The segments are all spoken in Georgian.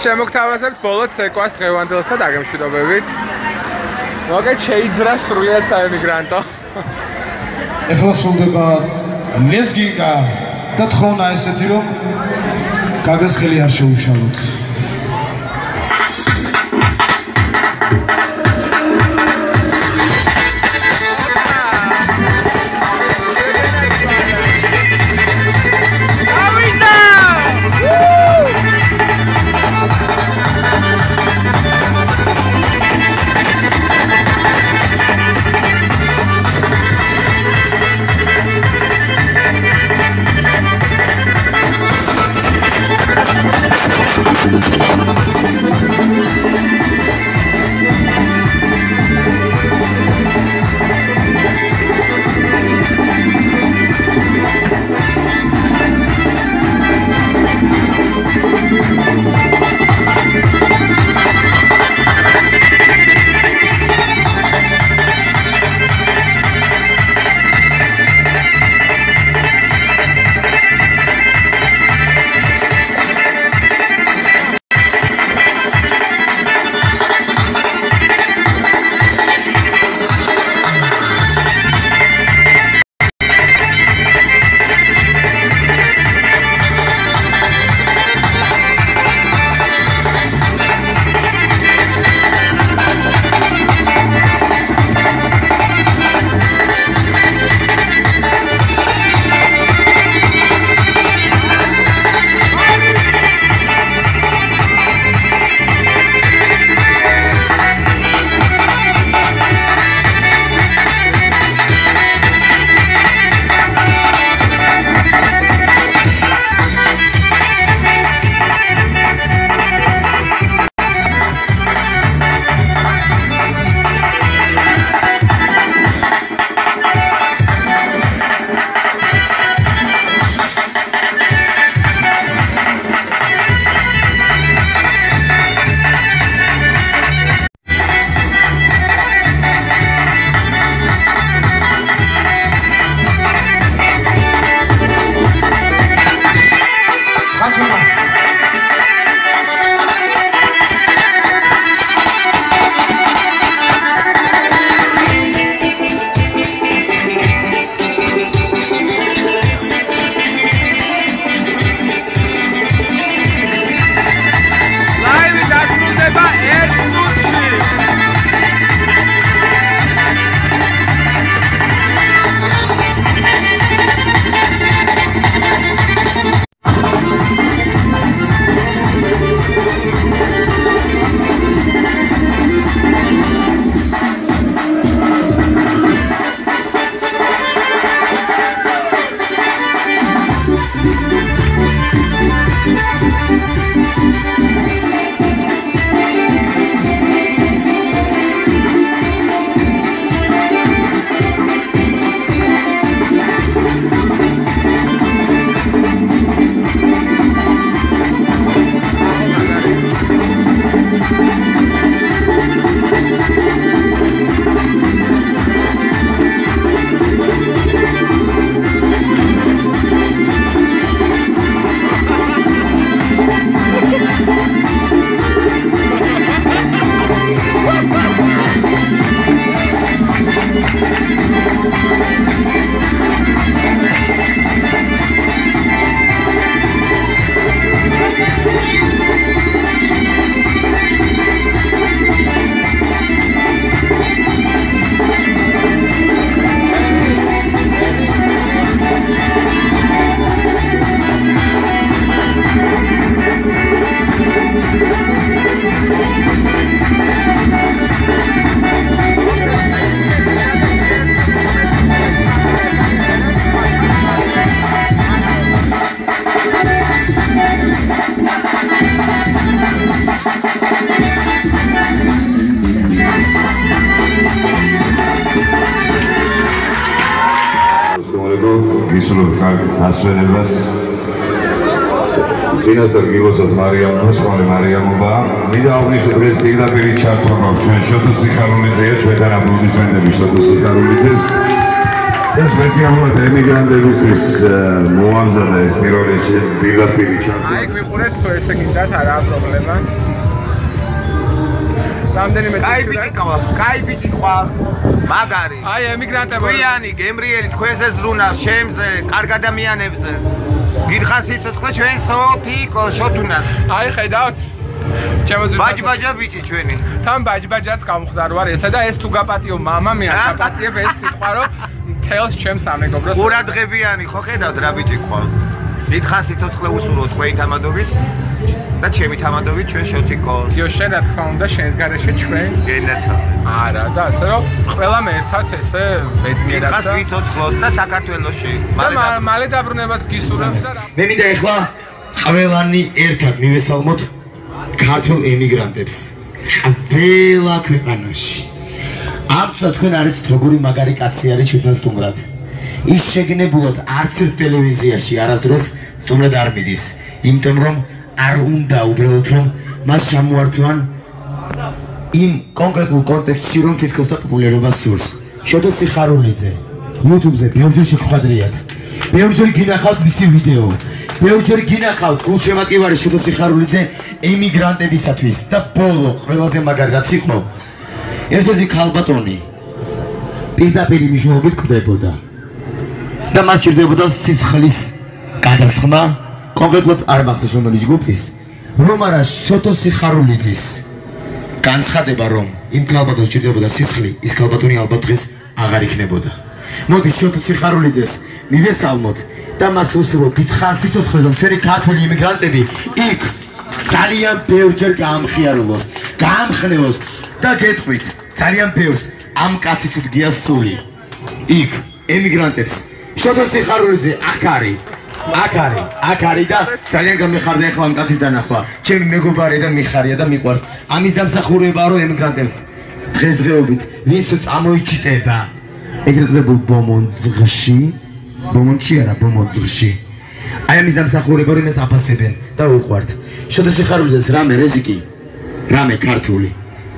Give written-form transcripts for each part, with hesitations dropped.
შემოგთავაზებთ ბოლო ცეკვას დღევანდელს და დაგემშვიდობებით. მოგეთ შეიძრა სრულიად საემიგრანტო. ეხლა სრულდება ლეზგიკა და თხოვნა ესეთი რომ გაგასხელი არ შეუშალოთ. ასვენებას წინასწარ გილოსად მარიამობას, ხოლმე მარიამობა. მინდა აღვნიშნო დღეს პირდაპირ ჩართვა გვაქვს ჩვენ შოთო სიხარულიძეა, ჩვენთან აპლოდისმენტები შოთო სიხარულიძეს. და სპეციალურად ემიგრანტებისთვის მოამზადა ეს პირველი პირდაპირი ჩართვა. აი გვიყურეთ თუ ესე გინდათ არა პრობლემა. რამდენიმე კაი ბიჭი ყავს, მაგარი. აი ემიგრანტები. გვიანი, გემრიელი, თქვენზე ზრუნავს, ჩემზე, კარგ ადამიანებზე. დიდხანს სიცოცხლე ჩვენ შოთუნას. აი ხედავთ? ბაჯბაჯა ბიჭი ჩვენი. თან ბაჯბაჯაც გამხდარ ვარ ესა და ეს თუ გაპატიო მამა მე არ გაპატიებ ეს სიტყვა რომ თელს ჩემს ამეგობროს. ყურადღებიანი ხო ხედავთ რა ბიჭი ყავს. დიდხანს სიცოცხლე უსურვო თქვენი თამადობით. და ჩემი თამადობით ჩვენ შოთიკოს. იო შენ რა თქმა უნდა შენს გარეშე ჩვენ გენაცა. არა და ასე რომ ყველამ ერთად ესე ბედნიერად და ვიცოცხლოთ და საქართველოში. მალე დაბრუნებას გისურვებს და მე მინდა ეხლა ყველანი ერთად მივესალმოთ ქართულ ემიგრანტებს ყველა ქვეყანაში. ამცა თქვენ არიცით როგორი მაგარი კაცი არის ჩვენთან სტუმრად. ის შეგნებულად არც ერთ ტელევიზიაში არასდროს სტუმრად არ მიდის. იმიტომ რომ არ უნდა უბრალოდ რომ მას ჩამოართვან იმ კონკრეტულ კონტექსტში რომ თითქოს და პოპულარობას სურს. შოთო სიხარულიძე YouTube-ზე ბევრჯერ შეხვედრიათ. ბევრჯერ გინახავთ მისი ვიდეო. ბევრჯერ გინახავთ გულშემატკივარი შოთო სიხარულიძე ემიგრანტებისათვის და ბოლო ყველაზე მაგარი რაც იყო ერთ-ერთი ქალბატონი პირდაპირ მნიშვნელობით კვდებოდა და მას სჭირდებოდა სიცხლის გადასხმა კონკრეტულად არ მახსოვს რომელი ჯგუფის რომ არა შოთო სიხარულიძის განცხადება რომ იმ ქალბატონს სჭირდებოდა სიცხლი ის ქალბატონი ალბათ დღეს აღარ იქნებოდა. მოდი შოთო სიხარულიძეს მივესალმოთ და მას უსურვოთ დიდხანს სიცოცხლე რომ ჩვენი ქართული იმიგრანტები იქ ძალიან ბევრჯერ გაამხიარულოს, გაამხნევოს და გეტყვით ძალიან ბევრს ამ კაცი თუ გიასწული იქ ემიგრანტებს შოთო სიხარულიძე აქ არის და ძალიან გამიხარდა ახლა ამ კაცის დანახვა. ჩემი მეგობარი და მიხარია და მიყვარს. ამის დამსახურებაა რომ ემიგრანტებს დღესდღეობით ვინც წამოიჩიტება ეგრეთ წოდებულ ბომონძღში აი ამის დამსახურება რომ ეს აფასებენ და უყვართ. შოთო სიხარულიძეს რამე რეზიკი რამე ქართული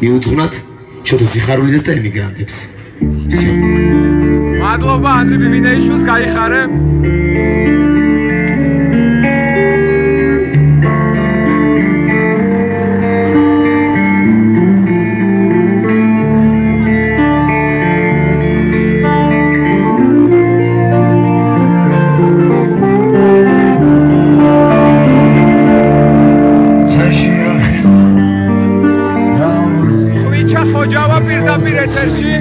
მიუძღვნათ შოთო სიხარულიძეს და ემიგრანტებს. მადლობა ანდრი ბიბინეიშვილს გაიხარე. ხოჯავა პირდაპირ ეთერში.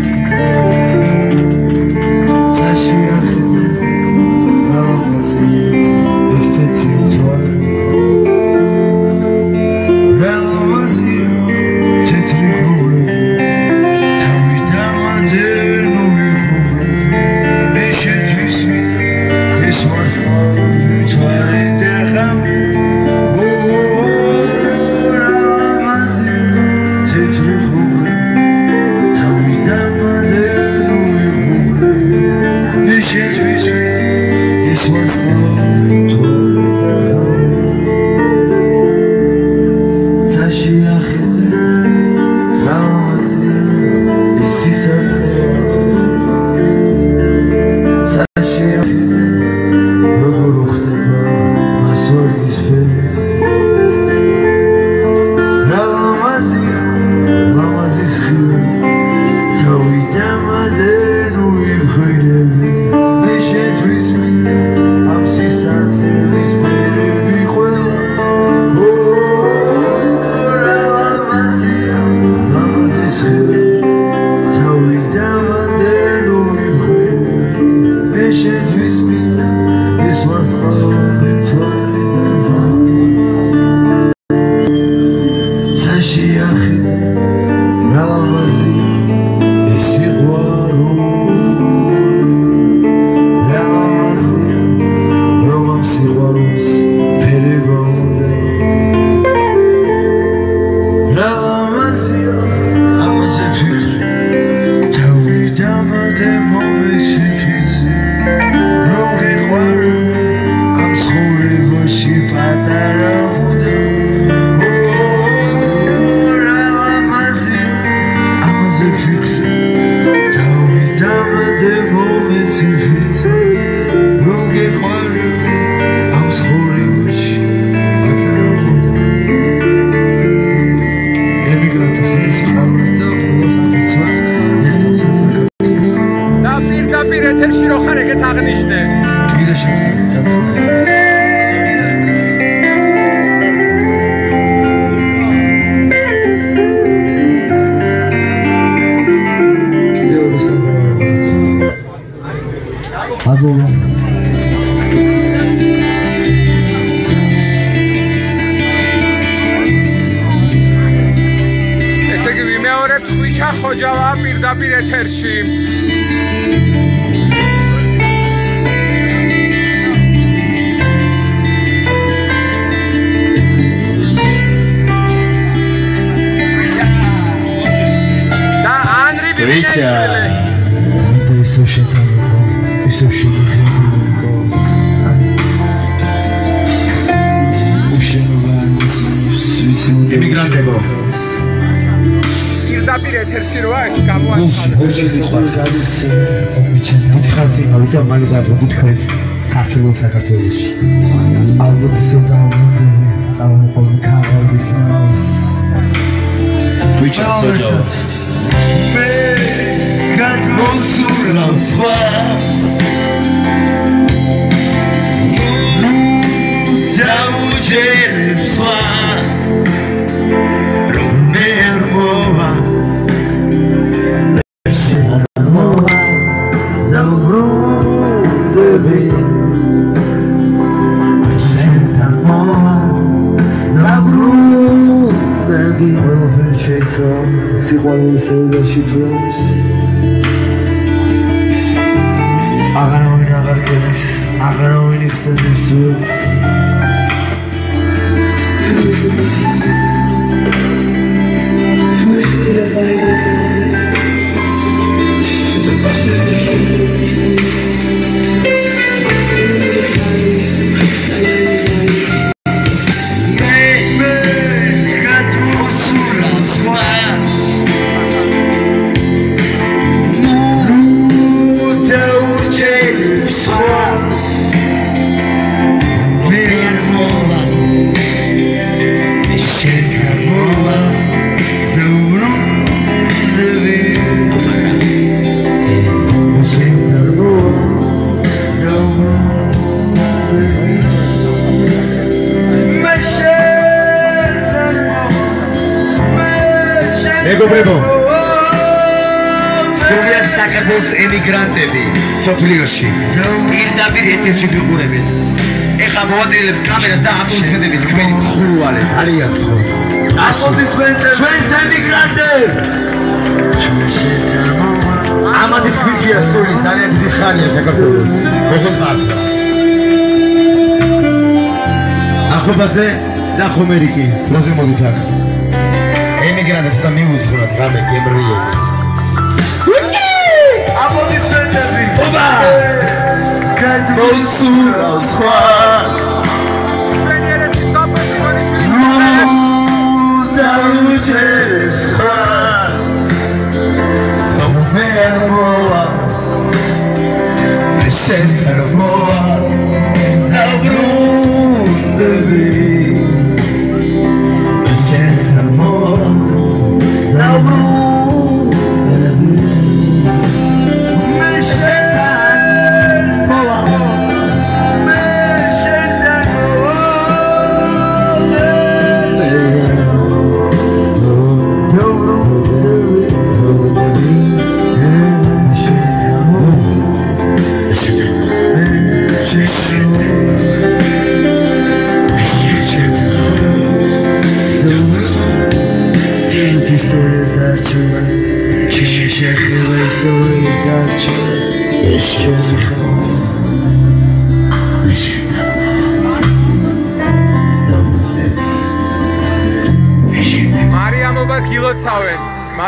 Moments ხვიჩა ხოჯავა პირდაპირ ეთერში. და ანრი ხვიჩა ისო შეტანო ისო შეგიძლია ემიგრანტებო პირდაპირ ეთერში როა ეს გამოაცხადა ხალხი ავიდა მალე გაგუთხეს სასულო საქართველოში ალბათ ისოდა წამოყოლ ქაღალდის ნავს ხვიჩა ხოჯავა მე გადმოსულა სხვა დაუჯერებ სხვა სიყვარულის ელდაში თავს აღარავინ აღარ გელის აღარავინ იხსენებს მეგობრებო სტუდიად საქართველოს ემიგრანტები სოფლიოში პირდაპირ ეთერში გიყურებთ ეხლა მოვადრილებთ კამერას და აპლოდისმენტებით თქვენი მხურვალე ძალიან გთხოვთ აპლოდისმენტები ჩვენს ემიგრანტებს ამათი თქვენია სული ძალიან დიდი ხანია საქართველოს როგორ ხართ ახობაძე და ხომერიკი როზე მოდით აქ ემიგრანტებს და მიუძღვნათ რამე გემრიელი აპლოდისმენტები ოპა გადმოსულა სხვა ჩვენი ერესის დაპატიმონიშვილი დაუჯერებ სხვა მომეროა შენ კარმოა დაბრუნდები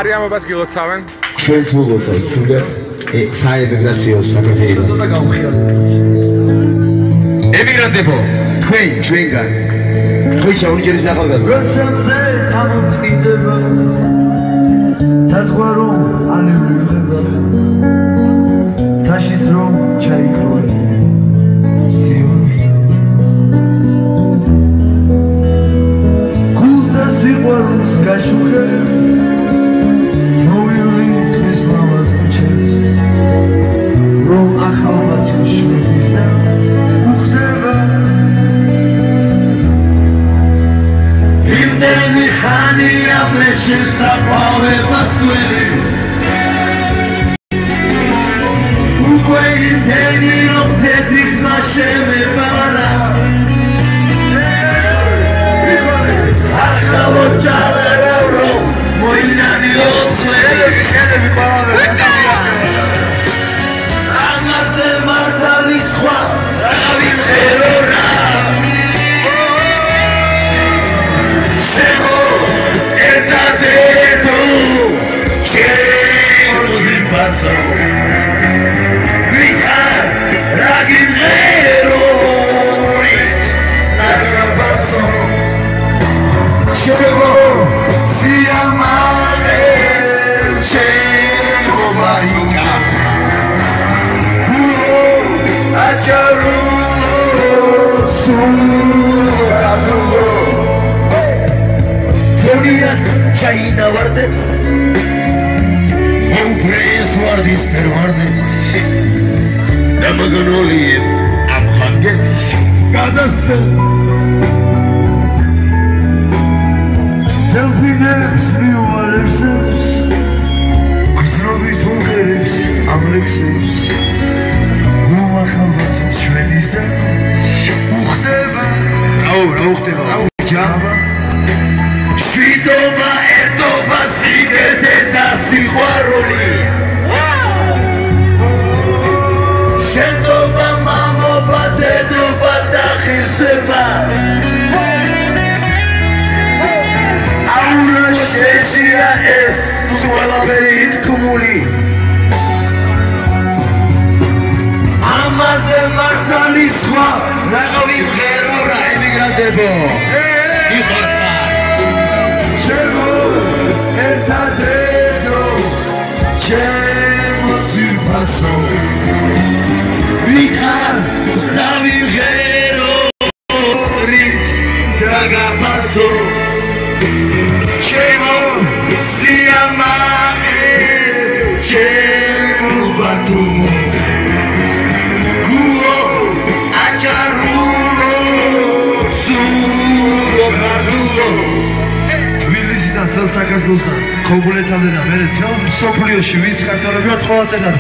მარიამობას გილოცავენ ჩვენც მოგოცავთ თუნდაც საემიგრაციო საქართველოს ცოტა გავხიაროთ ემიგრანტებო თქვენ ჩვენგან ხვიჩა ორჯერის ახალგაზრდა როსამზე ამოწყიდება დაზღვარო ანებდება თაშის რომ ჩაიქროე გულზე სიყვარულს გაშუქე sapore passueli Uque inteni non te ti faceme para Archalo già l'euro Moinani ozzeli ირონიაც ჩაინავარდებს უპრეს ვარდის ფერვარდებს და მაგნოლიებს ამხანგებს გადასცემს Delphines მიუვალებს გრძნობით უღერებს ამლექსებს უმახალბათოს ჩვენის და უხდება რა უხდება ჯაბა შვიდობა ერთობა სიგეთე და სიყვარული შენდობა მამობა დედობა და ღირსება შეშია ეს ყველაფერი ითქმული ამაზე მართალი სხვა რაღა ვიხერო რა ემიგრანტებო ჩემო ერთადერთო ჩემო ძირფასო ვიხარ რა ვიხერო რით გაგაფასო ჩემო სიამაყე ჩემო ბათუმო გუო აჭარულო სულო ქართულო თბილისიდან საქართველოსთან ქობულეთამდე და მერე თელ მსოფლიოში ვინც ქართველები ვართ ყველას ერთად